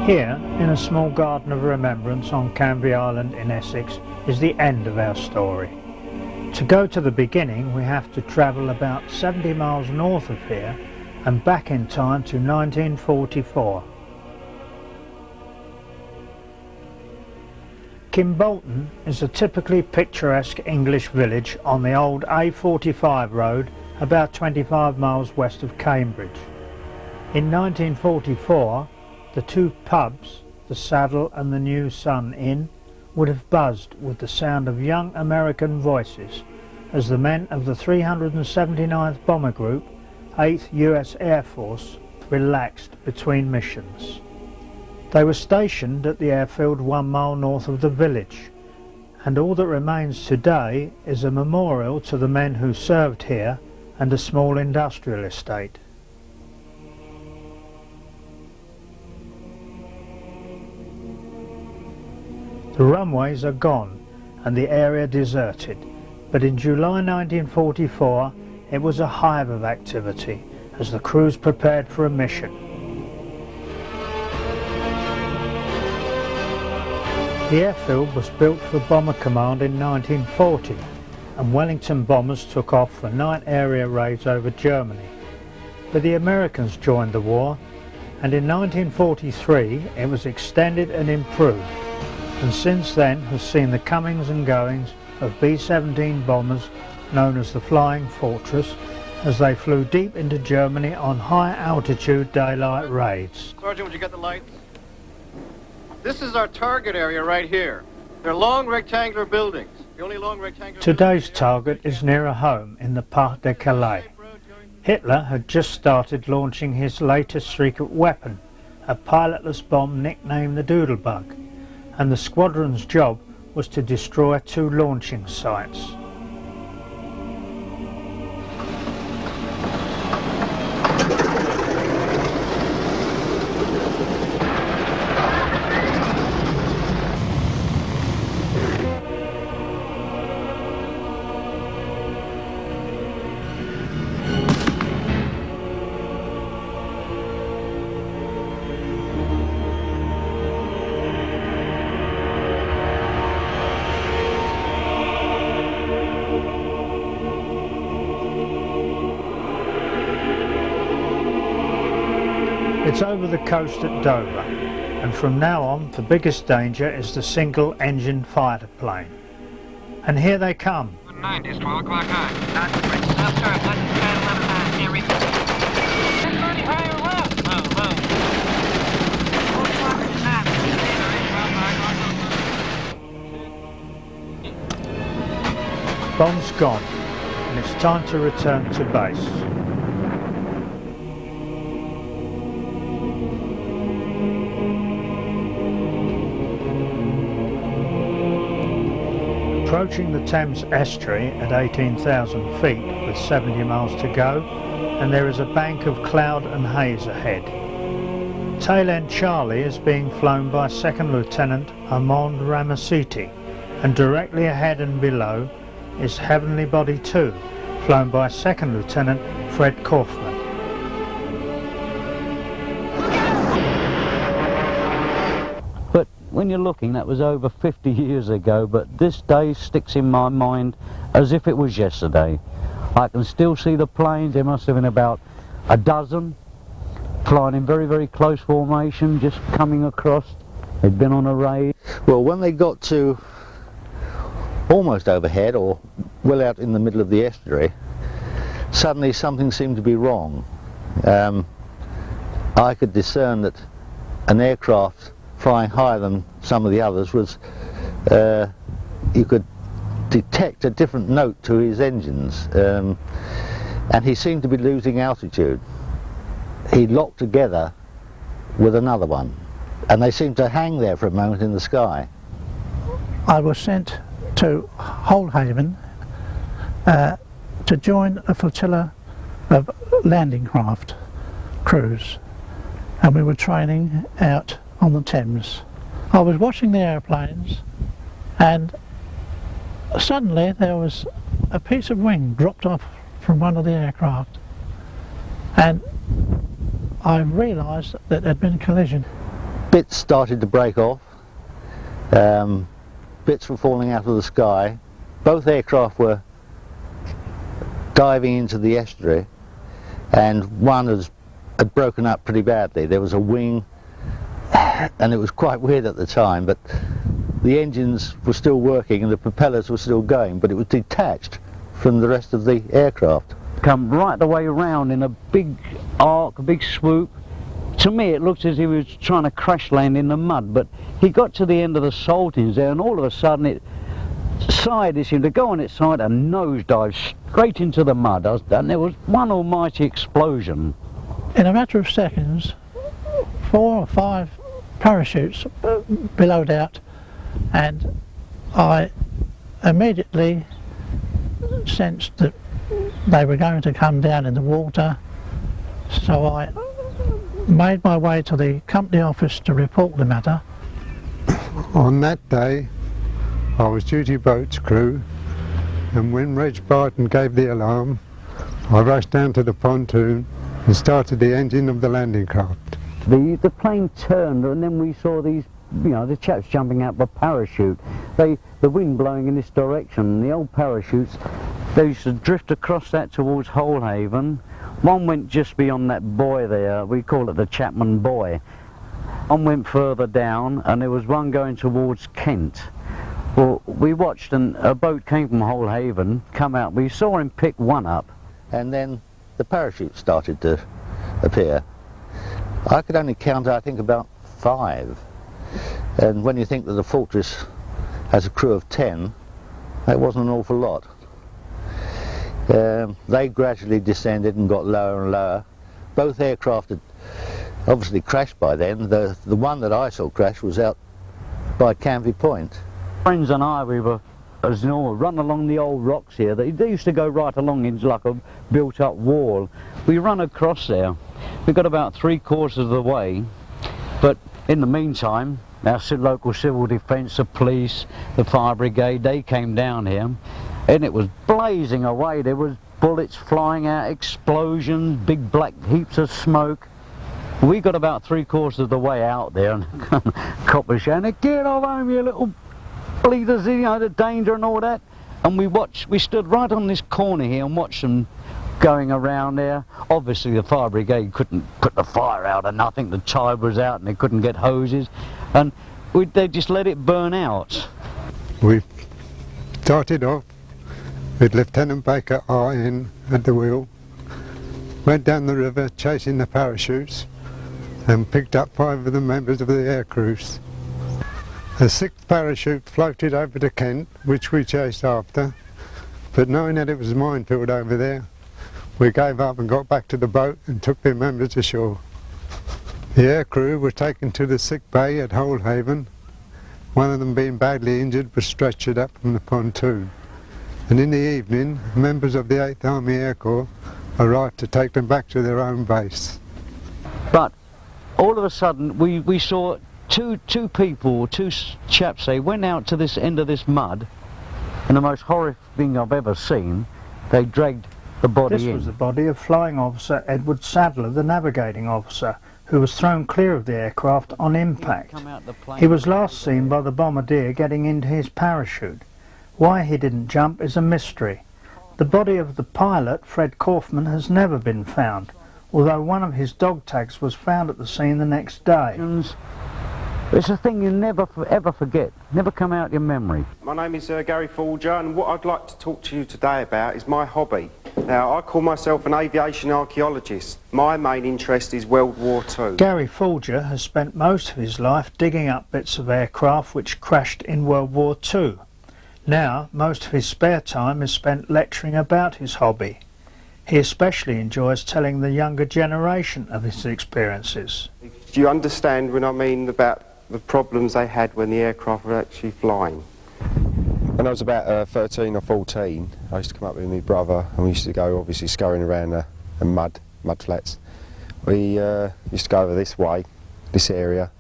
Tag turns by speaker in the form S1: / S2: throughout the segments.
S1: Here, in a small garden of remembrance on Canvey Island in Essex, is the end of our story. To go to the beginning, we have to travel about 70 miles north of here and back in time to 1944. Kimbolton is a typically picturesque English village on the old A45 road about 25 miles west of Cambridge. In 1944, the two pubs, the Saddle and the New Sun Inn, would have buzzed with the sound of young American voices as the men of the 379th Bomber Group, 8th US Air Force, relaxed between missions. They were stationed at the airfield 1 mile north of the village, and all that remains today is a memorial to the men who served here and a small industrial estate. The runways are gone and the area deserted, but in July 1944 it was a hive of activity as the crews prepared for a mission. The airfield was built for Bomber Command in 1940, and Wellington bombers took off for night area raids over Germany. But the Americans joined the war, and in 1943 it was extended and improved, and since then has seen the comings and goings of B-17 bombers known as the Flying Fortress as they flew deep into Germany on high altitude daylight raids.
S2: Sergeant, would you get the lights? This is our target area right here. They're long rectangular buildings. The only long rectangular
S1: Today's target is nearer home in the Parc de Calais. Hitler had just started launching his latest secret weapon, a pilotless bomb nicknamed the Doodlebug, and the squadron's job was to destroy 2 launching sites. It's over the coast at Dover, and from now on the biggest danger is the single-engine fighter plane. And here they come.
S3: 9 is 12 o'clock high. Left turn, 11 high, can't reach it. 30 higher left. Low, low. 4 o'clock to 9.
S1: Bomb's gone, and it's time to return to base. Approaching the Thames estuary at 18,000 feet with 70 miles to go, and there is a bank of cloud and haze ahead. Tail end Charlie is being flown by 2nd Lieutenant Armand Ramasiti, and directly ahead and below is Heavenly Body 2, flown by 2nd Lieutenant Fred Kaufman.
S4: But when you're looking, that was over 50 years ago, but this day sticks in my mind as if it was yesterday. I can still see the planes. There must have been about a dozen flying in very, very close formation, just coming across. They'd been on a raid.
S5: Well, when they got to almost overhead, or well out in the middle of the estuary, suddenly something seemed to be wrong. I could discern that an aircraft flying higher than some of the others was, you could detect a different note to his engines, and he seemed to be losing altitude. He locked together with another one, and they seemed to hang there for a moment in the sky.
S6: I was sent to Holdhaven to join a flotilla of landing craft crews, and we were training out on the Thames. I was watching the airplanes, and suddenly there was a piece of wing dropped off from one of the aircraft, and I realised that there had been a collision.
S5: bits started to break off, bits were falling out of the sky. Both aircraft were diving into the estuary, and one had broken up pretty badly. There was a wing, and it was quite weird at the time, but the engines were still working and the propellers were still going, but it was detached from the rest of the aircraft.
S4: Come right the way round in a big arc, a big swoop. To me it looked as if he was trying to crash land in the mud, but he got to the end of the saltings there, and all of a sudden it seemed to go on its side and nosedive straight into the mud, and there was one almighty explosion.
S6: In a matter of seconds, 4 or 5 parachutes billowed out, and I immediately sensed that they were going to come down in the water, so I made my way to the company office to report the matter.
S7: On that day I was duty boat's crew, and when Reg Barton gave the alarm, I rushed down to the pontoon and started the engine of the landing craft.
S4: The plane turned, and then we saw these, the chaps jumping out by parachute. The wind blowing in this direction, the old parachutes, they used to drift across that towards Holehaven. One went just beyond that buoy there, we call it the Chapman Buoy. One went further down, and there was one going towards Kent. Well, we watched, and a boat came from Holehaven, come out, we saw him pick one up.
S5: And then the parachutes started to appear. I could only count, I think, about 5. And when you think that the Fortress has a crew of 10, that wasn't an awful lot. They gradually descended and got lower and lower. Both aircraft had obviously crashed by then. The one that I saw crash was out by Canvey Point.
S4: Friends and I, we were, as normal, run along the old rocks here. They used to go right along into like a built-up wall. We run across there. We got about 3/4 of the way, but in the meantime, our local civil defence, the police, the fire brigade, they came down here, and it was blazing away. There was bullets flying out, explosions, big black heaps of smoke. We got about 3/4 of the way out there, and coppers shouting, "Get off home, you little bleeders, the danger and all that." And we stood right on this corner here and watched them going around there. Obviously the fire brigade couldn't put the fire out or nothing, the tide was out and they couldn't get hoses, and they just let it burn out.
S7: We started off with Lieutenant Baker RN at the wheel, went down the river chasing the parachutes, and picked up 5 of the members of the air crews. A 6th parachute floated over to Kent, which we chased after, but knowing that it was a minefield over there, we gave up and got back to the boat and took their members ashore. The air crew were taken to the sick bay at Holehaven. One of them, being badly injured, was stretchered up from the pontoon. And in the evening, members of the 8th Army Air Corps arrived to take them back to their own base.
S4: But all of a sudden we saw two chaps, they went out to this end of this mud, and the most horrific thing I've ever seen, they dragged the body in.
S1: This was the body of Flying Officer Edward Sadler, the navigating officer, who was thrown clear of the aircraft on impact. He was last seen by the bombardier getting into his parachute. Why he didn't jump is a mystery. The body of the pilot, Fred Kaufman, has never been found, although one of his dog tags was found at the scene the next day.
S4: It's a thing you never ever forget, never come out of your memory.
S8: My name is Gary Folger, and what I'd like to talk to you today about is my hobby. Now, I call myself an aviation archaeologist. My main interest is World War II.
S1: Gary Folger has spent most of his life digging up bits of aircraft which crashed in World War II. Now, most of his spare time is spent lecturing about his hobby. He especially enjoys telling the younger generation of his experiences.
S8: Do you understand when I mean about the problems they had when the aircraft were actually flying? When I was about 13 or 14, I used to come up with my brother, and we used to go obviously scurrying around the mud flats. We used to go over this way, this area,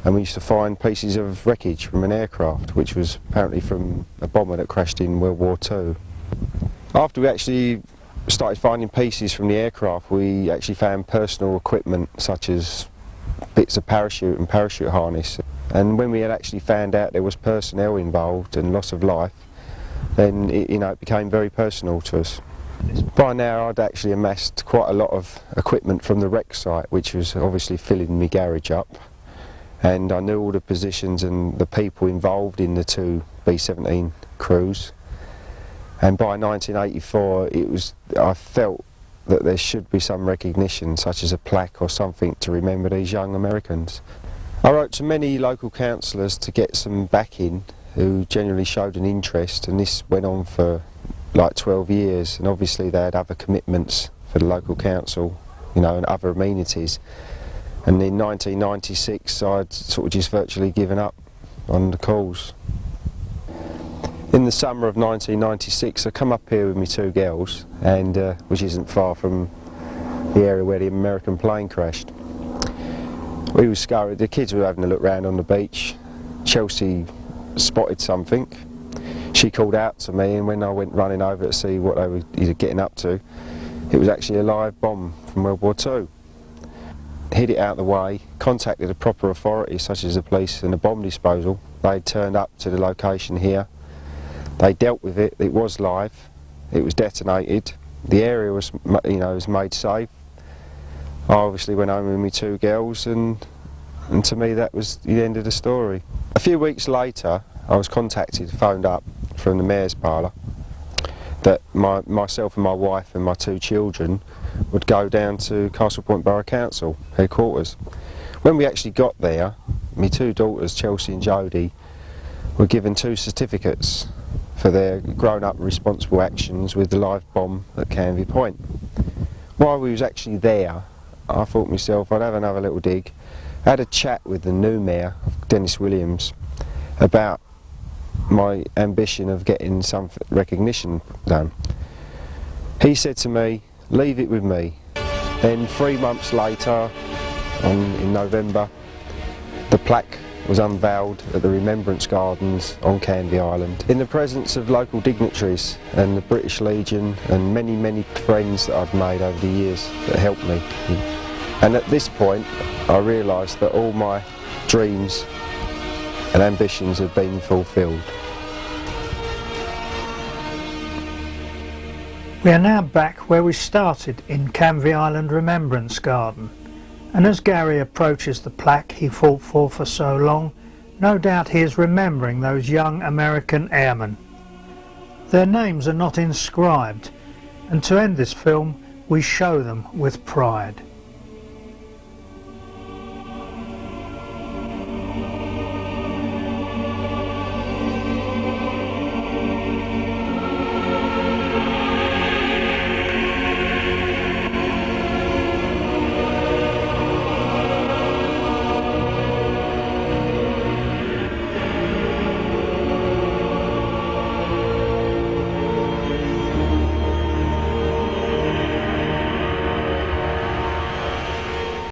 S8: and we used to find pieces of wreckage from an aircraft, which was apparently from a bomber that crashed in World War II. After we actually started finding pieces from the aircraft, we actually found personal equipment such as bits of parachute and parachute harness. And when we had actually found out there was personnel involved and loss of life, then it became very personal to us. By now I'd actually amassed quite a lot of equipment from the wreck site, which was obviously filling my garage up, and I knew all the positions and the people involved in the two B-17 crews. And by 1984 I felt that there should be some recognition, such as a plaque or something, to remember these young Americans. I wrote to many local councillors to get some backing, who generally showed an interest, and this went on for like 12 years, and obviously they had other commitments for the local council, and other amenities. And in 1996 I'd sort of just virtually given up on the cause. In the summer of 1996 I come up here with my two girls, and which isn't far from the area where the American plane crashed. We were scurried, the kids were having a look round on the beach. Chelsea spotted something. She called out to me, and when I went running over to see what they were getting up to, it was actually a live bomb from World War II. Hid it out of the way, contacted the proper authorities such as the police and the bomb disposal. They turned up to the location here. They dealt with it. It was live. It was detonated. The area was, was made safe. I obviously went home with my two girls, and to me that was the end of the story. A few weeks later I was phoned up from the mayor's parlour that myself and my wife and my two children would go down to Castle Point Borough Council headquarters. When we actually got there, my two daughters, Chelsea and Jodie, were given 2 certificates for their grown-up responsible actions with the live bomb at Canvey Point. While we was actually there, I thought to myself I'd have another little dig. I had a chat with the new mayor, Dennis Williams, about my ambition of getting some recognition done. He said to me, leave it with me. Then 3 months later, in November, the plaque was unveiled at the Remembrance Gardens on Canvey Island, in the presence of local dignitaries and the British Legion and many, many friends that I'd made over the years that helped me. And at this point I realised that all my dreams and ambitions had been fulfilled.
S1: We are now back where we started, in Canvey Island Remembrance Garden, and as Gary approaches the plaque he fought for so long, no doubt he is remembering those young American airmen. Their names are not inscribed, and to end this film we show them with pride.